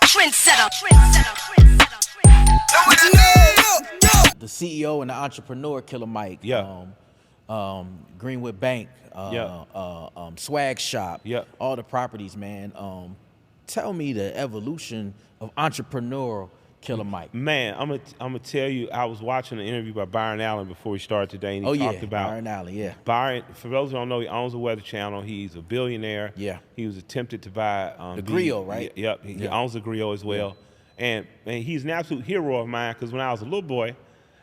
The CEO and the entrepreneur, Killer Mike. Yeah. Greenwood Bank. Swag Shop. Yeah. All the properties, man. Tell me the evolution of entrepreneurial Killer Mike. Man, I'm gonna tell you, I was watching an interview by Byron Allen before we started today, and he talked about Byron Allen, yeah. Byron, for those who don't know, he owns the Weather Channel. He's a billionaire. Yeah. He was attempted to buy the Griot, right? Yep. He owns the Griot as well. Yeah. And he's an absolute hero of mine because when I was a little boy,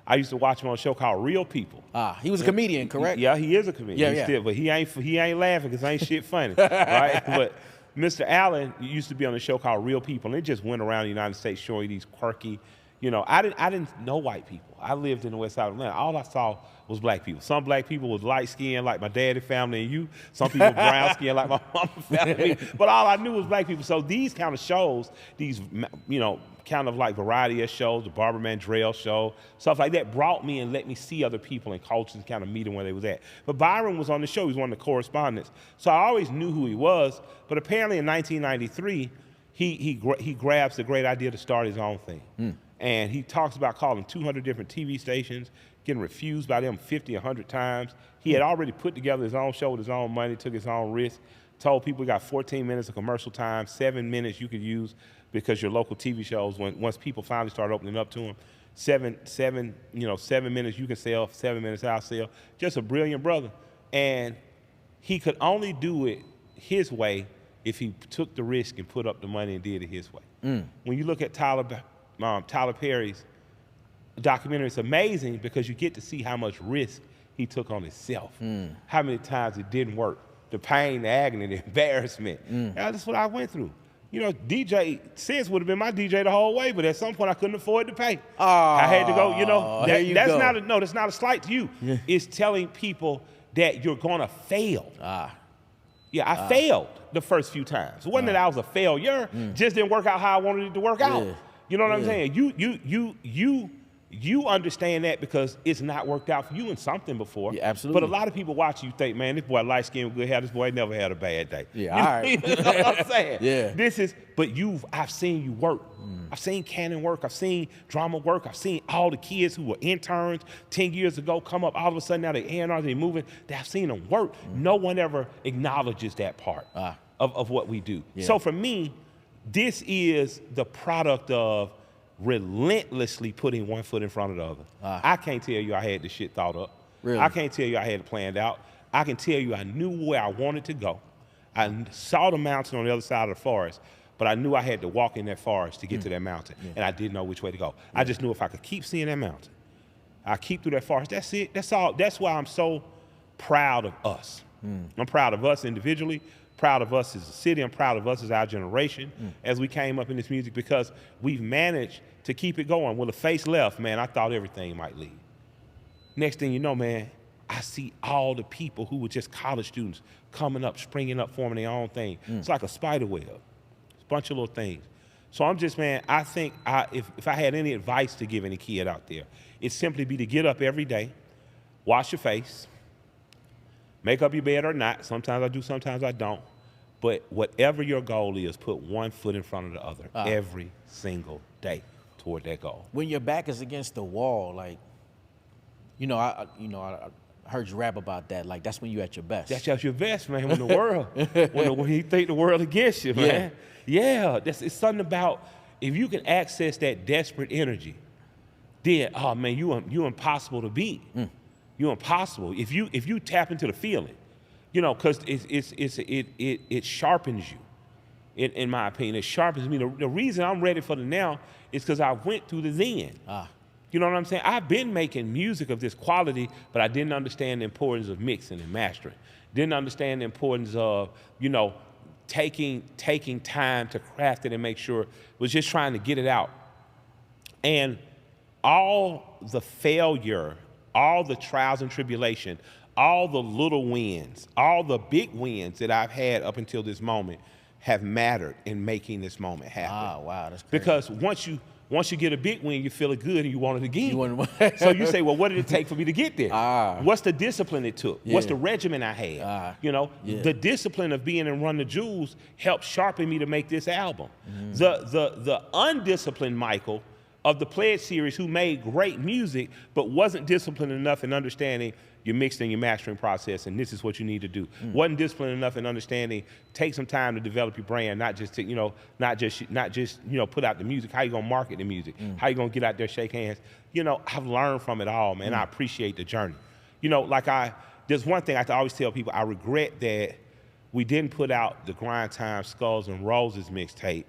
I used to watch him on a show called Real People. He was a comedian, correct? Yeah, he is a comedian. Yeah. Still, but he ain't laughing because ain't shit funny, right? But Mr. Allen used to be on a show called Real People, and it just went around the United States showing these quirky. I didn't know white people. I lived in the West Side of Atlanta. All I saw was black people. Some black people was light skinned like my daddy family and you. Some people brown skinned like my mama family. But all I knew was black people. So these kind of shows, these kind of like variety of shows, the Barbara Mandrell show, stuff like that, brought me and let me see other people and cultures and kind of meet them where they was at. But Byron was on the show. He was one of the correspondents. So I always knew who he was. But apparently in 1993, he grabs the great idea to start his own thing. And he talks about calling 200 different TV stations, getting refused by them 50, 100 times. He had already put together his own show with his own money, took his own risk, told people he got 14 minutes of commercial time, 7 minutes you could use because your local TV shows, once people finally started opening up to him, 7 minutes you can sell, 7 minutes I'll sell. Just a brilliant brother. And he could only do it his way if he took the risk and put up the money and did it his way. When you look at Tyler Perry's documentary, it's amazing because you get to see how much risk he took on himself. How many times it didn't work. The pain, the agony, the embarrassment. That's what I went through. DJ Sense would have been my DJ the whole way, but at some point I couldn't afford to pay. I had to go, that's not a slight to you. Yeah. It's telling people that you're gonna fail. I failed the first few times. It wasn't that I was a failure, just didn't work out how I wanted it to work out. You know what I'm saying? You understand that because it's not worked out for you in something before. Yeah, absolutely. But a lot of people watch you think, man, this boy light skinned with good hair, this boy never had a bad day. Yeah, all right. You know what I'm saying? Yeah. I've seen you work. I've seen Cannon work. I've seen drama work. I've seen all the kids who were interns 10 years ago come up all of a sudden now they're A&R, they're moving. I've seen them work. No one ever acknowledges that part of what we do. Yeah. So for me, this is the product of relentlessly putting one foot in front of the other. I can't tell you I had this shit thought up. Really? I can't tell you I had it planned out. I can tell you I knew where I wanted to go. I saw the mountain on the other side of the forest, but I knew I had to walk in that forest to get to that mountain, and I didn't know which way to go. I just knew if I could keep seeing that mountain, I keep through that forest, that's it, that's all. That's why I'm so proud of us. I'm proud of us individually, proud of us as a city, I'm proud of us as our generation as we came up in this music because we've managed to keep it going. When the face left, man, I thought everything might leave. Next thing you know, man, I see all the people who were just college students coming up, springing up, forming their own thing. It's like a spider web. It's a bunch of little things. So I'm just, man, I think if I had any advice to give any kid out there, it'd simply be to get up every day, wash your face, make up your bed or not. Sometimes I do, sometimes I don't. But whatever your goal is, put one foot in front of the other every single day toward that goal. When your back is against the wall, like, I heard you rap about that. Like, that's when you're at your best. That's just your best, man. When the world, when you think the world against you, man. Yeah, it's something about if you can access that desperate energy, then man, you impossible to beat. You're impossible if you tap into the feeling, because it sharpens you. In my opinion, it sharpens me. The reason I'm ready for the now is because I went through the then. You know what I'm saying? I've been making music of this quality, but I didn't understand the importance of mixing and mastering. Didn't understand the importance of, taking time to craft it and make sure, was just trying to get it out. And all the failure, all the trials and tribulation, all the little wins, all the big wins that I've had up until this moment have mattered in making this moment happen. Wow, that's crazy. Because Once you get a big win, you feel it good and you want it again. You want So you say, well, what did it take for me to get there? What's the discipline it took? Yeah. What's the regimen I had? You know, the discipline of being in Run the Jewels helped sharpen me to make this album. The undisciplined Michael of the Pledge series, who made great music but wasn't disciplined enough in understanding your mixing and your mastering process, and this is what you need to do. Wasn't disciplined enough in understanding, take some time to develop your brand, not just to, not just put out the music. How you gonna market the music? How you gonna get out there, shake hands? I've learned from it all, man. I appreciate the journey. There's one thing I always tell people: I regret that we didn't put out the Grind Time Skulls and Roses mixtape,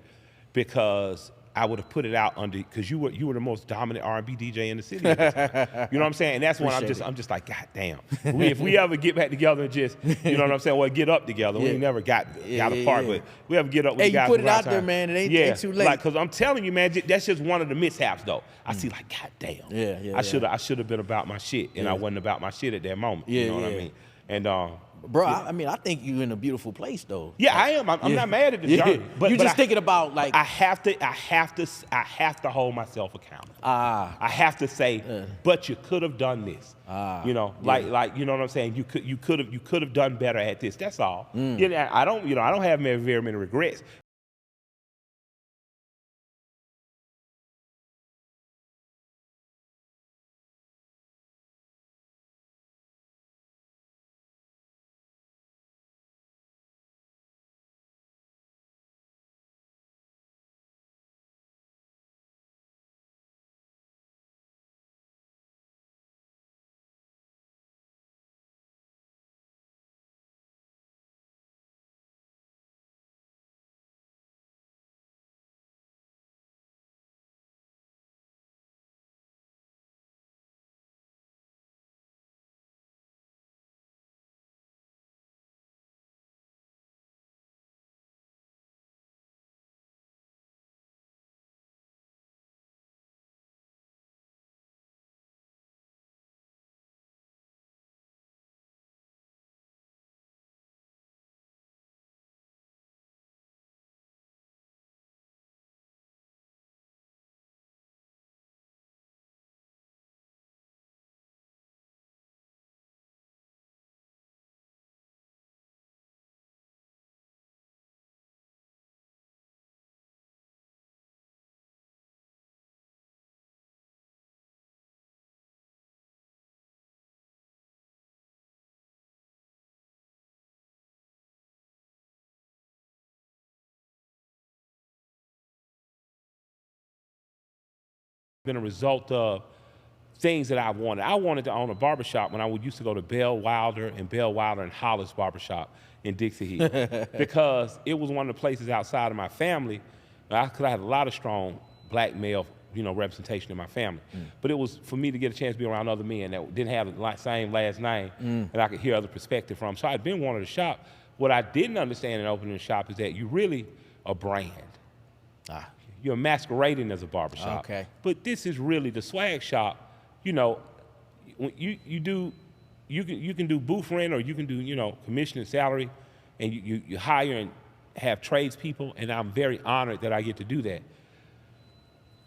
because I would have put it out because you were the most dominant R&B DJ in the city at the time. You know what I'm saying? And that's when I'm just like, God damn. If we ever get back together and just, you know what I'm saying? Well, get up together. We never got apart, but we ever get up with the guys. Hey, you put it out there, man. It ain't too late. Because I'm telling you, man, that's just one of the mishaps, though. I see, like, God damn. I should have been about my shit, and I wasn't about my shit at that moment. You know what I mean? And bro, I mean, I think you're in a beautiful place, though. Yeah, I am. I'm not mad at the journey. But you're just thinking about, like, I have to hold myself accountable. I have to say, but you could have done this. You know what I'm saying? You could have done better at this. That's all. I don't have very many regrets. Been a result of things that I wanted. I wanted to own a barbershop when I used to go to Bell Wilder and Hollis Barbershop in Dixie Hill, because it was one of the places outside of my family, because I had a lot of strong black male representation in my family. But it was for me to get a chance to be around other men that didn't have the same last name and I could hear other perspective from. So I'd been wanting to shop. What I didn't understand in opening a shop is that you really a brand. You're masquerading as a barbershop. Okay. But this is really the swag shop. When you can do booth rent, or you can do commission and salary, and you hire and have tradespeople, and I'm very honored that I get to do that.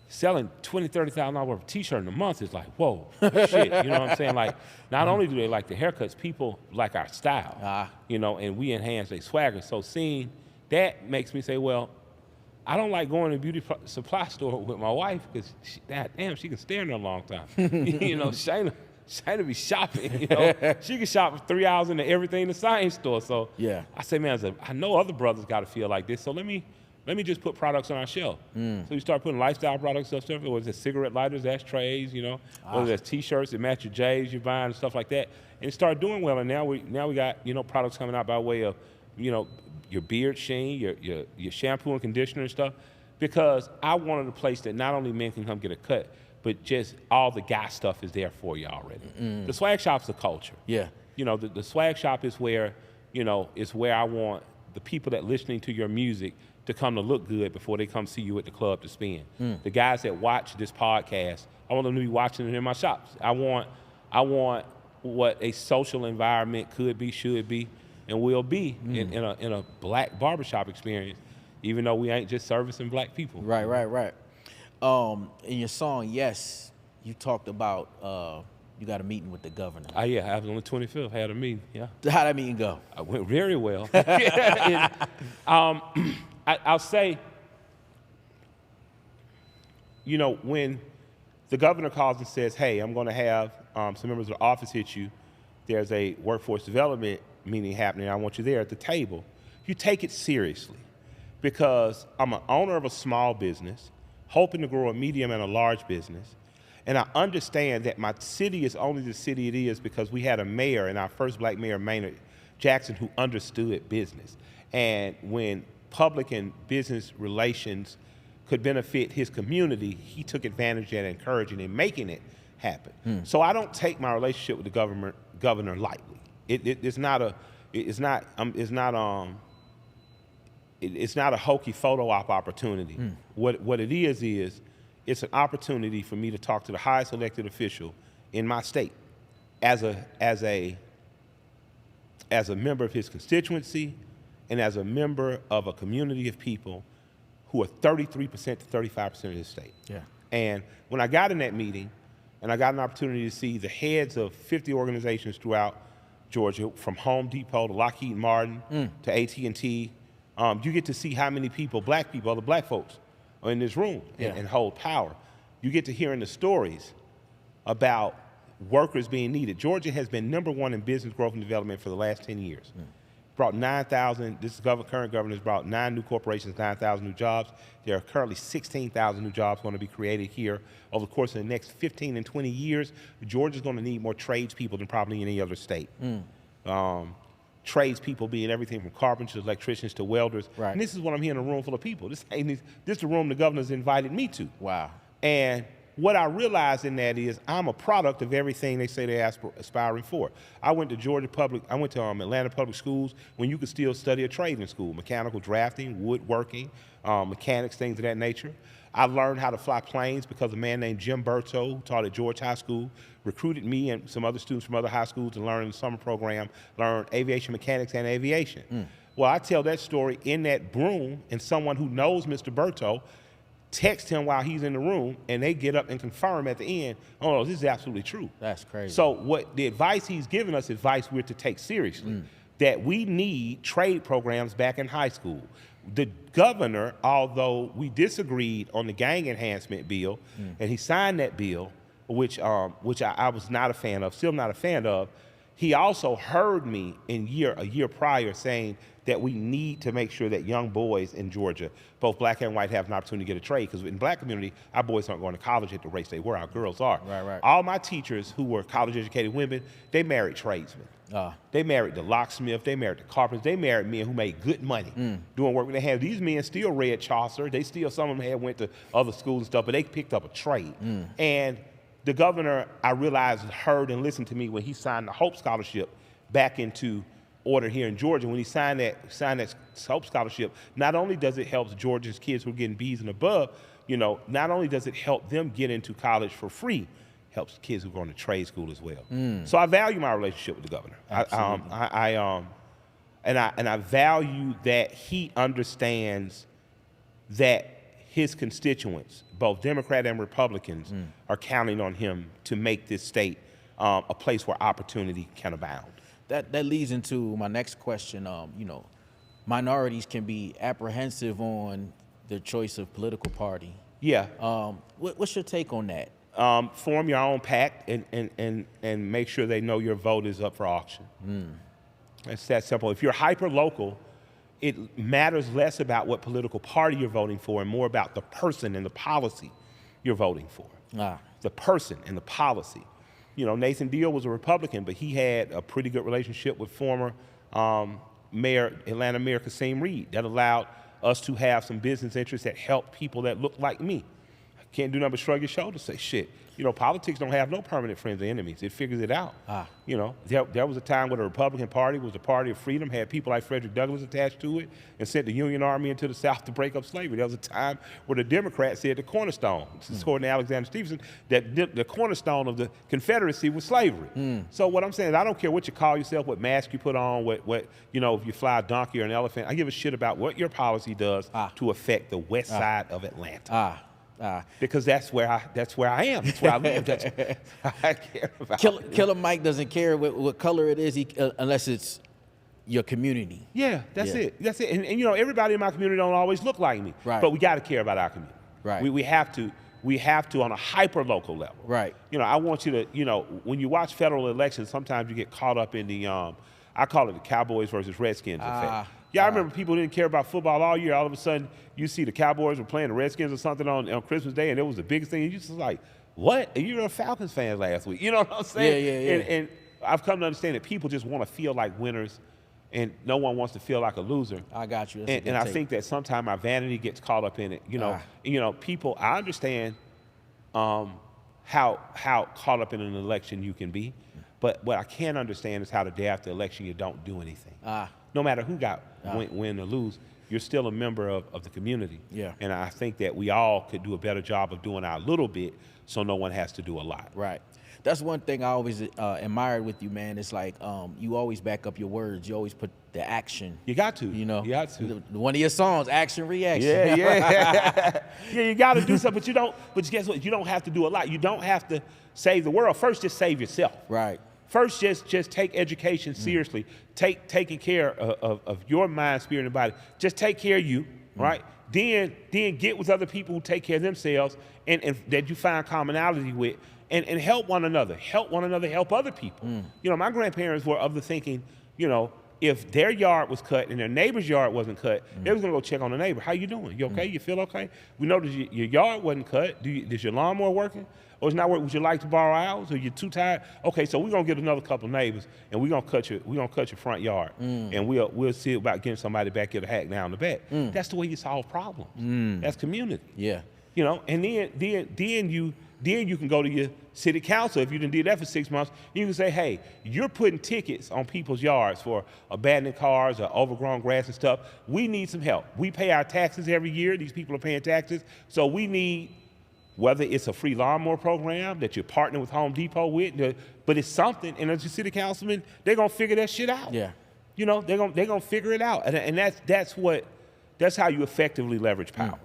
Selling $20,000, $30,000 worth of t-shirt in a month is like, whoa, shit, you know what I'm saying? Like, not only do they like the haircuts, people like our style, and we enhance their swagger. So seeing that makes me say, well, I don't like going to a beauty supply store with my wife, because she can stare in there a long time. Shayna be shopping, She can shop for 3 hours into everything in the science store. So I say, man, I know other brothers got to feel like this, so let me just put products on our shelf. So you start putting lifestyle products, stuff, whether it's cigarette lighters, ashtrays, whether it's t-shirts that match your J's you're buying and stuff like that, and start doing well. And now we got products coming out by way of your beard sheen, your shampoo and conditioner and stuff, because I wanted a place that not only men can come get a cut, but just all the guy stuff is there for you already. The swag shop's the culture. Yeah. The swag shop is where, is where I want the people that listening to your music to come to look good before they come see you at the club to spend. The guys that watch this podcast, I want them to be watching it in my shops. I want what a social environment could be, should be, and will be in a black barbershop experience, even though we ain't just servicing black people. Right. In your song, Yes, you talked about you got a meeting with the governor. Yeah, I was on the 25th, had a meeting, yeah. How'd that meeting go? I went very well. And, I'll say, you know, when the governor calls and says, hey, I'm going to have some members of the office hit you, there's a workforce development meeting happening, I want you there at the table, you take it seriously because I'm an owner of a small business, hoping to grow a medium and a large business, and I understand that my city is only the city it is because we had a mayor, and our first black mayor, Maynard Jackson, who understood business. And when public and business relations could benefit his community, he took advantage of encouraging and making it happen. So I don't take my relationship with the governor lightly. It's not a hokey photo op opportunity. What it is it's an opportunity for me to talk to the highest elected official in my state as a member of his constituency and as a member of a community of people who are 33% to 35% of this state. Yeah. And when I got in that meeting, and I got an opportunity to see the heads of 50 organizations throughout Georgia, from Home Depot to Lockheed Martin to AT&T, you get to see how many people, black people, other black folks, are in this room and hold power. You get to hearing the stories about workers being needed. Georgia has been #1 in business growth and development for the last 10 years. Brought 9,000, current governor has brought 9 new corporations, 9,000 new jobs. There are currently 16,000 new jobs going to be created here over the course of the next 15 and 20 years. Georgia's going to need more tradespeople than probably any other state. Tradespeople being everything from carpenters, electricians to welders. Right. And this is what I'm hearing in a room full of people. This is the room the governor's invited me to. Wow. And what I realized in that is I'm a product of everything they say they're aspiring for. I went to Atlanta Public Schools when you could still study a trade in school, mechanical drafting, woodworking, mechanics, things of that nature. I learned how to fly planes because a man named Jim Berto, who taught at George High School, recruited me and some other students from other high schools to learn in the summer program, learn aviation mechanics and aviation. Well, I tell that story in that room, and someone who knows Mr. Berto text him while he's in the room, and they get up and confirm at the end, oh, no, this is absolutely true. That's crazy. So what the advice he's given us, advice we're to take seriously, that we need trade programs back in high school. The governor, although we disagreed on the gang enhancement bill, and he signed that bill, which I was not a fan of, still not a fan of, he also heard me a year prior saying that we need to make sure that young boys in Georgia, both black and white, have an opportunity to get a trade. Because in the black community, our boys aren't going to college at the rates they were, our girls are. Right. All my teachers who were college-educated women, they married tradesmen. They married the locksmith, they married the carpenters, they married men who made good money doing work. They had these men still read Chaucer, some of them had went to other schools and stuff, but they picked up a trade. And the governor, I realized, heard and listened to me when he signed the Hope Scholarship back into order here in Georgia. When he signed that Hope Scholarship, not only does it help Georgia's kids who are getting B's and above, not only does it help them get into college for free, helps kids who are going to trade school as well. So I value my relationship with the governor. I value that he understands that his constituents, both Democrat and Republicans, are counting on him to make this state a place where opportunity can abound. That leads into my next question. Minorities can be apprehensive on their choice of political party. Yeah. What's your take on that? Form your own pact and make sure they know your vote is up for auction. It's that simple. If you're hyper-local, it matters less about what political party you're voting for and more about the person and the policy you're voting for. The person and the policy. Nathan Deal was a Republican, but he had a pretty good relationship with former Atlanta Mayor Kasim Reed that allowed us to have some business interests that helped people that look like me. I can't do nothing but shrug your shoulders and say, shit. Politics don't have no permanent friends or enemies. It figures it out. There was a time where the Republican Party was a party of freedom, had people like Frederick Douglass attached to it, and sent the Union Army into the South to break up slavery. There was a time where the Democrats said the cornerstone, according to Alexander Stevenson, that the cornerstone of the Confederacy was slavery. So what I'm saying is I don't care what you call yourself, what mask you put on, if you fly a donkey or an elephant. I give a shit about what your policy does to affect the west side of Atlanta. Because that's where I am. That's where I live. That's what I care about. Killer Mike doesn't care what color it is, unless it's your community. Yeah, that's it. That's it. And you know, everybody in my community don't always look like me. Right. But we got to care about our community. Right. We have to on a hyper local level. Right. You know, I want you to, you know, when you watch federal elections, sometimes you get caught up in the I call it the Cowboys versus Redskins effect. Yeah, I remember people didn't care about football all year. All of a sudden, you see the Cowboys were playing the Redskins or something on Christmas Day, and it was the biggest thing. And you just like, what? And you were a Falcons fan last week. You know what I'm saying? Yeah. And I've come to understand that people just want to feel like winners, and no one wants to feel like a loser. I got you. And I think that sometimes our vanity gets caught up in it. You know, people. I understand how caught up in an election you can be, but what I can't understand is how the day after election you don't do anything. No matter who got win or lose, you're still a member of the community. Yeah. And I think that we all could do a better job of doing our little bit, so no one has to do a lot. Right. That's one thing I always admired with you, man. It's like you always back up your words. You always put the action. You got to. You know. You got to. One of your songs, Action Reaction. Yeah. Yeah, you got to do something, but you don't. But guess what? You don't have to do a lot. You don't have to save the world. First, just save yourself. Right. First, just take education seriously. Taking care of your mind, spirit, and body. Just take care of you, right? Then get with other people who take care of themselves and that you find commonality with, and help one another. Help one another, help other people. You know, my grandparents were of the thinking, you know, if their yard was cut and their neighbor's yard wasn't cut, they was gonna go check on the neighbor. How you doing? You okay? You feel okay? We noticed your yard wasn't cut. Is your lawnmower working? Or it's not working? Would you like to borrow ours? Or you're too tired? Okay, so we're gonna get another couple of neighbors and we're gonna cut your front yard. And we'll see about getting somebody back here to hack down the back. That's the way you solve problems. That's community. Yeah. You know, and then you can go to your city council. If you didn't do that for 6 months, you can say, hey, you're putting tickets on people's yards for abandoned cars or overgrown grass and stuff. We need some help. We pay our taxes every year. These people are paying taxes. So we need, whether it's a free lawnmower program that you're partnering with Home Depot with, but it's something, and as a city councilman, they're gonna figure that shit out. Yeah. You know, they're gonna figure it out. And that's how you effectively leverage power.